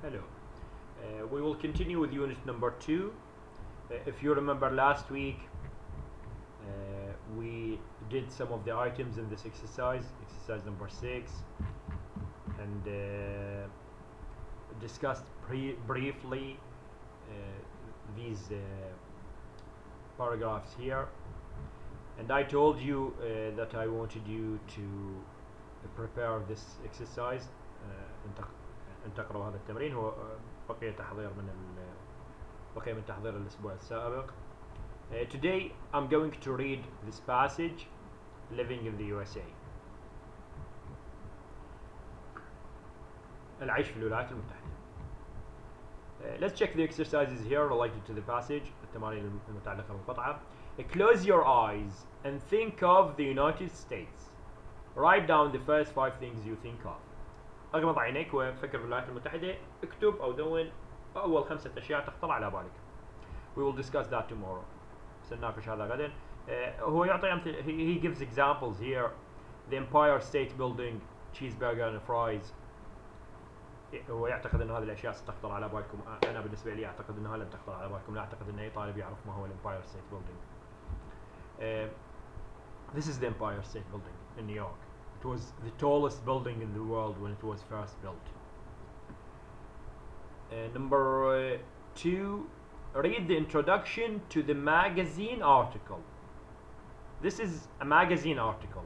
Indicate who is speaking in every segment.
Speaker 1: Hello. We will continue with unit number 2. If you remember last week, we did some of the items in this exercise number 6, and discussed briefly these paragraphs here. And I told you that I wanted you to prepare this exercise. أن تقرأوا هذا التمرين. هو بقية تحضير من تحضير الأسبوع السابق. Today I'm going to read this passage, Living in the USA. العيش في الولايات المتحدة. Let's check the exercises here related to the passage. التمارين المتعلقة بالقطعة. Close your eyes and think of the United States. Write down the first 5 things you think of. اغمض عينيك وفكر بالولايات المتحدة. اكتب او دون اول 5 اشياء تخطر على بالك. We will discuss that tomorrow. سنناقش هذا غدا. هو يعطي he gives examples here. The Empire State Building, cheeseburger and fries. هو يعتقد ان هذه الاشياء ستخطر على بالكم. انا بالنسبة لي اعتقد انها لن تخطر على بالكم. لا اعتقد ان اي طالب يعرف ما هو الامباير ستيت بيلدينج. This is the Empire State Building in New York. It was the tallest building in the world when it was first built. Number 2, read the introduction to the magazine article. This is a magazine article.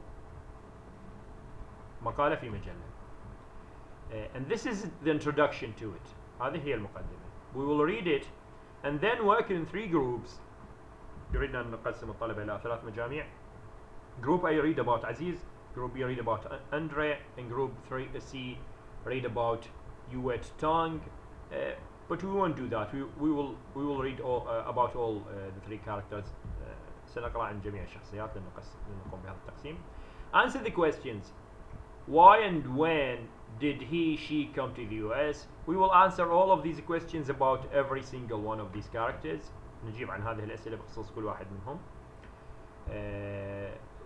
Speaker 1: مقالة في مجلة. And this is the introduction to it. هذه هي المقدمة. We will read it and then work in 3 groups. يريدنا أن نقسم الطلبة إلى 3 مجاميع. Group A read about Aziz, Group B read about Andre, and Group 3C read about Yutong. But we won't do that. We will read all, about all the 3 characters. سنقرأ عن جميع الشخصيات لنقوم بهذا التقسيم. Answer the questions. Why and when did she come to the US? We will answer all of these questions about every single one of these characters. نجيب عن هذه الأسئلة بخصوص كل واحد منهم.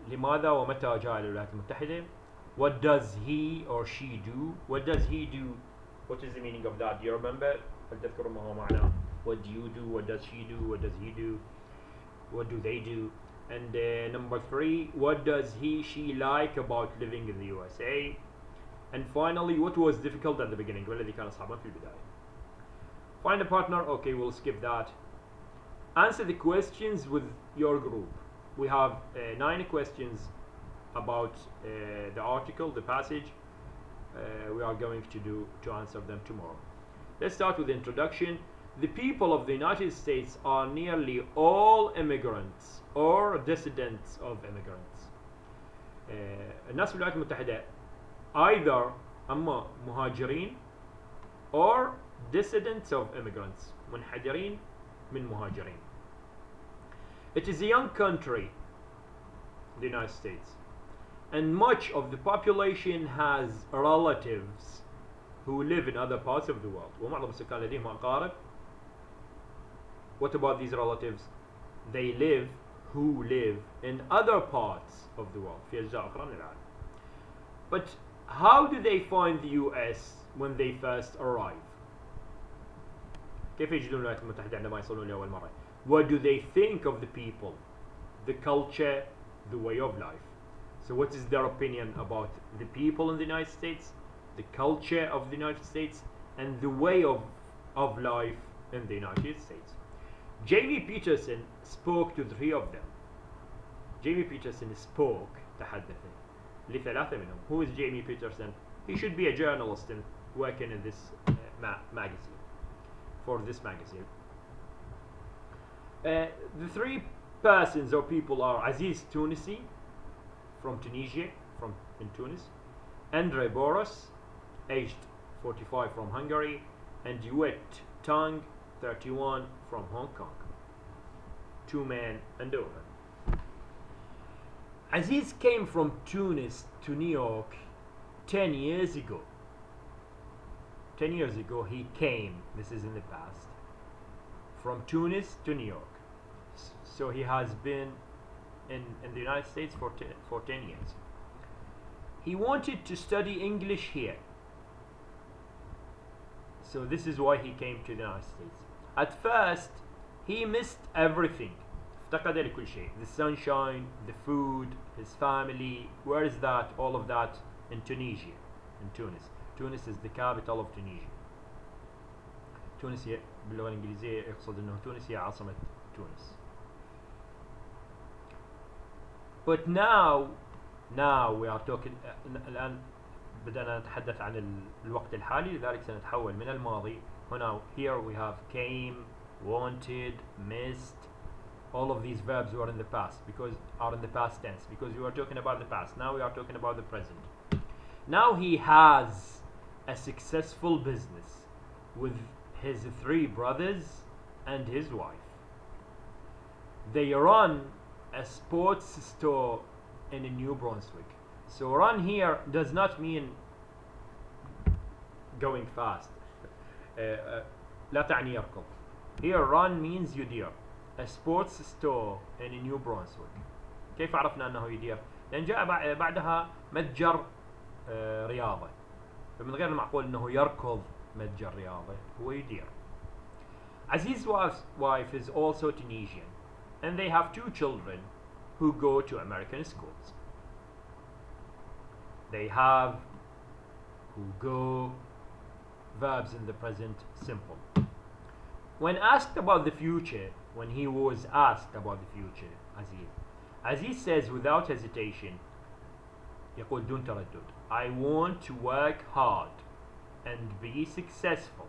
Speaker 1: لماذا ومتى جاء إلى الولايات المتحدة? What does he or she do? What does he do? What is the meaning of that? Do you remember? هل تذكرون ما هو معناه? What do you do? What does she do? What does he do? What do they do? And number 3, what does she like about living in the USA? And finally, what was difficult at the beginning? والذي كان صعبا في البداية. Find a partner. Okay, we'll skip that. Answer the questions with your group. We have 9 questions about the article, the passage. We are going to answer them tomorrow. Let's start with the introduction. The people of the United States are nearly all immigrants or descendants of immigrants. الناس في الولايات المتحدة either أما مهاجرين or descendants of immigrants, منحدرين من مهاجرين. It is a young country, the United States, and much of the population has relatives who live in other parts of the world. ومعظم السكان لديهم أقارب. What about these relatives? They live in other parts of the world. في أجزاء أخرى من العالم. But how do they find the US when they first arrive? كيف يجدون الولايات المتحدة عندما يصلون لأول مرة؟ What do they think of the people, the culture, the way of life? So what is their opinion about the people in the United States, the culture of the United States, and the way of life in the United States? Jamie Peterson spoke to 3 of them. Jamie Peterson spoke, تحدث لثلاثة منهم. Who is Jamie Peterson? He should be a journalist and working in this magazine, for this magazine. The 3 persons or people are Aziz Tunisi, from Tunisia, in Tunis, Andre Boros, aged 45, from Hungary, and Yutong, 31, from Hong Kong. 2 men and a woman. Aziz came from Tunis to New York 10 years ago. 10 years ago he came, this is in the past, from Tunis to New York. So he has been in the United States for 10 years. He wanted to study English here. So this is why he came to the United States. At first, he missed everything. افتقد لكل شيء. The sunshine, the food, his family. Where is that? All of that in Tunisia, in Tunis. Tunis is the capital of Tunisia. تونس باللغة الإنجليزية يقصد أنه تونس هي عاصمة تونس. But now we are talking الآن بدأنا نتحدث عن الوقت الحالي لذلك سنتحول من الماضي. هنا here we have came, wanted, missed. All of these verbs were in the past because are in the past tense because we were talking about the past. Now we are talking about the present. Now he has a successful business with his 3 brothers and his wife. They run a sports store in New Brunswick. So run here does not mean going fast. لا تعني يركض. Here run means يدير. A sports store in New Brunswick. كيف عرفنا أنه يدير؟ لأن جاء بعدها متجر رياضة. فمن غير المعقول أنه يركض متجر رياضة، هو يدير. Aziz's wife is also Tunisian and they have 2 children who go to American schools. They have, who go, verbs in the present simple. When asked about the future, when he was asked about the future, Aziz says without hesitation, يقول دون تردد, I want to work hard and be successful.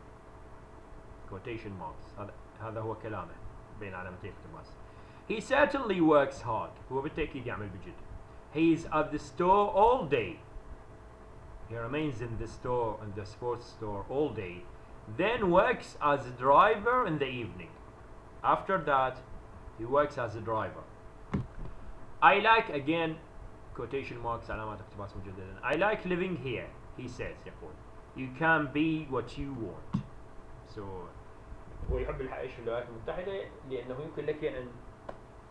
Speaker 1: Quotation marks. هذا هو كلامه بين علامتي اقتباس. He certainly works hard. هو بالتأكيد يعمل بجد. He is at the store all day. He remains in the store, in the sports store all day. Then works as a driver in the evening. After that, he works as a driver. I like, again, quotation marks علامات اقتباس مجددا. I like living here, he says. يقول. You can be what you want. So, هو يحب العيش في الولايات المتحدة لأنه يمكن لك أن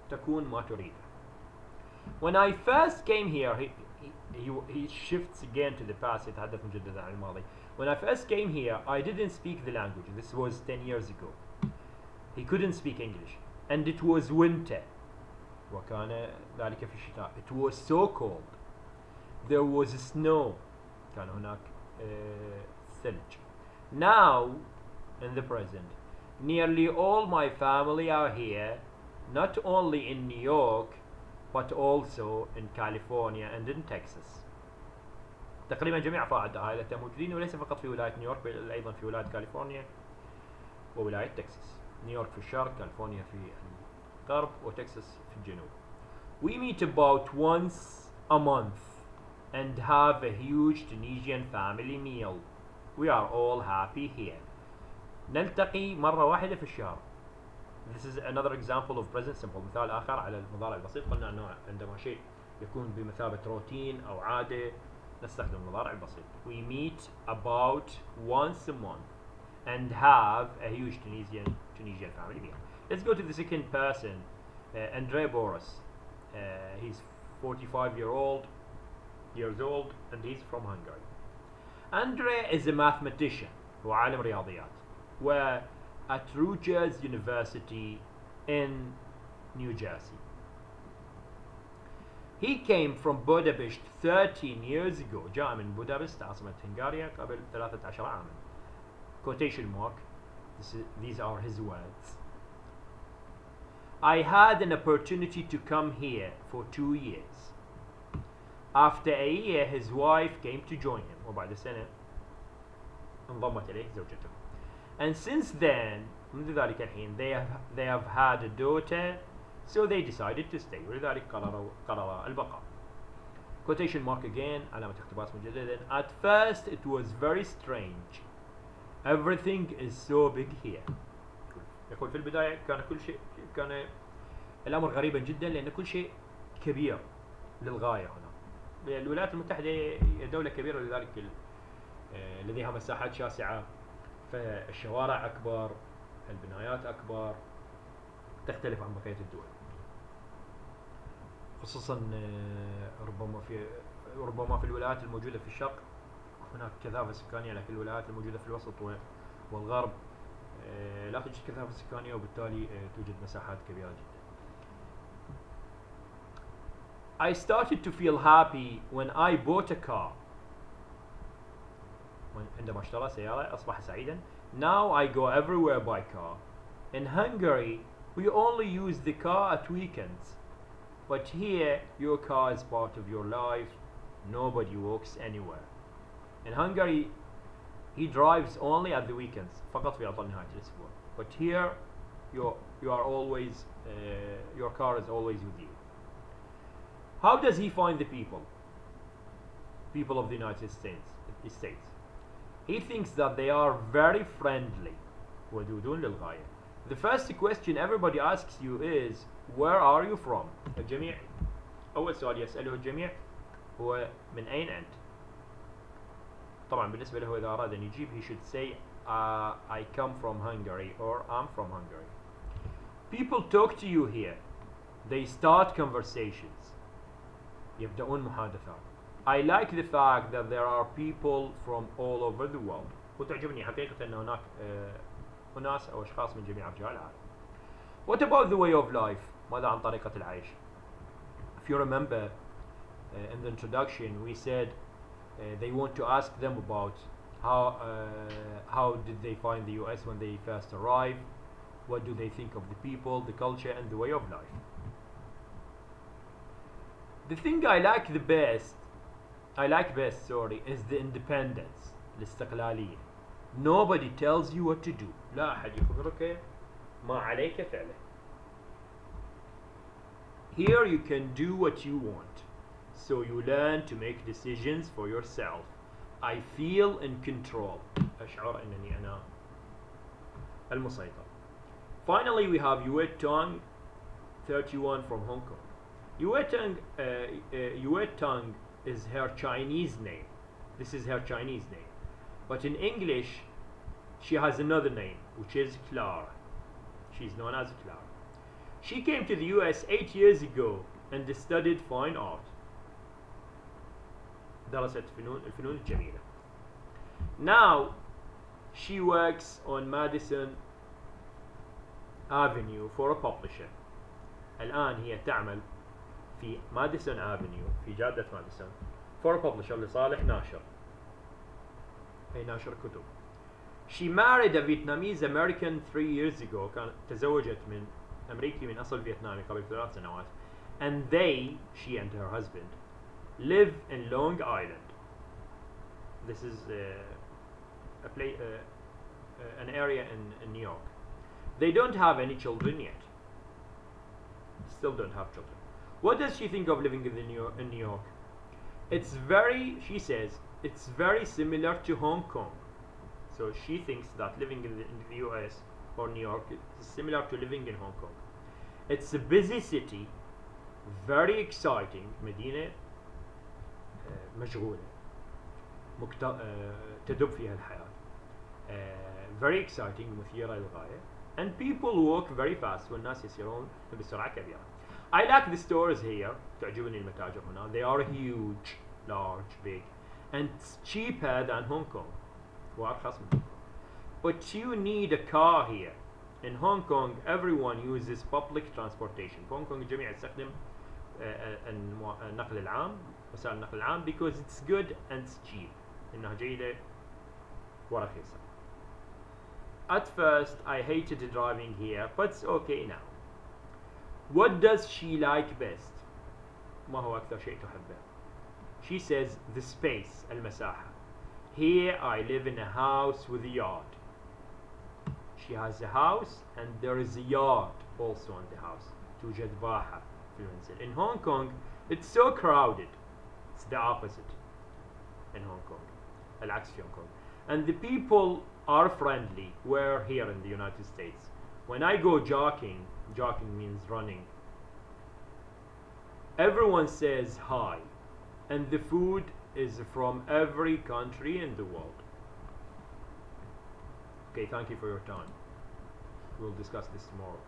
Speaker 1: تكون ما تريده. When I first came here, he shifts again to the past. يتحدث مجددا عن الماضي. When I first came here, I didn't speak the language. This was 10 years ago. He couldn't speak English. And it was winter. وكان ذلك في الشتاء. It was so cold. There was snow. كان هناك ثلج. Now, in the present, nearly all my family are here, not only in New York, but also in California and in Texas. تقريبا جميع أفراد عائلته موجودين وليس فقط في ولاية نيويورك بل أيضا في ولاية كاليفورنيا وولاية تكساس. نيويورك في الشرق، كاليفورنيا في الغرب، وتكساس في الجنوب. We meet about once a month and have a huge Tunisian family meal. We are all happy here. نلتقي مرة واحدة في الشهر. This is another example of present simple. مثال آخر على المضارع البسيط. قلنا أنه عندما شيء يكون بمثابة روتين أو عادة نستخدم المضارع البسيط. We meet about once a month and have a huge Tunisian family meal. Let's go to the second person, Andre Boros. He's 45 years old and he's from Hungary. Andre is a mathematician. هو عالم رياضيات. We're at Rutgers University in New Jersey. He came from Budapest 13 years ago. جاء من بودابست عاصمة هنغاريا قبل 13 عاما. Quotation mark. These are his words. I had an opportunity to come here for 2 years. After a year, his wife came to join him. وبعد سنة انضمت إليه زوجته. And since then, منذ ذلك الحين, they have had a daughter, so they decided to stay. ولذلك قرر البقاء. Quotation mark again, علامة اقتباس مجددا. At first, it was very strange. Everything is so big here. يقول في البداية كان الأمر غريبا جدا لأن كل شيء كبير للغاية هنا. الولايات المتحدة دولة كبيرة لذلك لديها مساحات شاسعة، فالشوارع أكبر، البنايات أكبر، تختلف عن بقية الدول. خصوصا ربما في الولايات الموجودة في الشرق هناك كثافة سكانية، لكن الولايات الموجودة في الوسط والغرب لا توجد كثافة سكانية وبالتالي توجد مساحات كبيرة جدا. I started to feel happy when I bought a car. عندما اشترى سيارة أصبح سعيدا. Now I go everywhere by car. In Hungary we only use the car at weekends. But here your car is part of your life. Nobody walks anywhere. In Hungary he drives only at the weekends. فقط في عطل نهاية الأسبوع. But here you are always your car is always with you. How does he find the people of the United States? He thinks that they are very friendly. ودودون للغاية. The first question everybody asks you is where are you from? الجميع أول سؤال يسأله الجميع هو من أين أنت؟ طبعا بالنسبة له إذا أراد أن يجيب he should say I come from Hungary or I'm from Hungary. People talk to you here. They start conversations. يبدأون محادثات. I like the fact that there are people from all over the world. وتعجبني حقيقة أن هناك أناس أو أشخاص من جميع أرجاء العالم. What about the way of life? ماذا عن طريقة العيش? If you remember in the introduction we said they want to ask them about how did they find the US when they first arrived, what do they think of the people, the culture and the way of life. The thing I like best is the independence, الاستقلالية. Nobody tells you what to do. لا أحد يخبرك ما عليك فعله. Here you can do what you want, so you learn to make decisions for yourself. I feel in control. أشعر أنني أنا المسيطر. Finally we have Yutong, 31 from Hong Kong. Yutong is her Chinese name. This is her Chinese name. But in English, she has another name, which is Clara. She's known as Clara. She came to the US 8 years ago and studied fine art. درست الفنون الجميلة. Now, she works on Madison Avenue for a publisher. الآن هي تعمل في ماديسون افنيو في جادة ماديسون for a publisher لصالح ناشر أي ناشر كتب. She married a Vietnamese American 3 years ago. كانت تزوجت من أمريكي من أصل فيتنامي قبل 3 سنوات. And they, she and her husband, live in Long Island. This is an area in New York. They don't have any children yet. Still don't have children. What does she think of living in New York? She says, it's very similar to Hong Kong. So she thinks that living in the US or New York is similar to living in Hong Kong. It's a busy city, very exciting. مدينة مشغولة تدب فيها الحياة. Very exciting, مثيرة للغاية. And people walk very fast. والناس يسيرون بسرعة كبيرة. I like the stores here. تعجبني المتاجر هنا. They are huge, large, big, and cheaper than Hong Kong. وأرخص من Hong Kong. But you need a car here. In Hong Kong, everyone uses public transportation. في Hong Kong الجميع يستخدم النقل العام، وسائل النقل العام, because it's good and it's cheap. إنها جيدة ورخيصة. At first, I hated driving here, but it's okay now. What does she like best? ما هو أكثر شيء تحبه? She says the space, المساحة. Here I live in a house with a yard. She has a house and there is a yard also in the house. توجد باحة في المنزل. In Hong Kong, it's so crowded. It's the opposite in Hong Kong. العكس في Hong Kong. And the people are friendly. We're here in the United States. When I go jogging means running, everyone says hi, and the food is from every country in the world. Okay, thank you for your time. We'll discuss this tomorrow.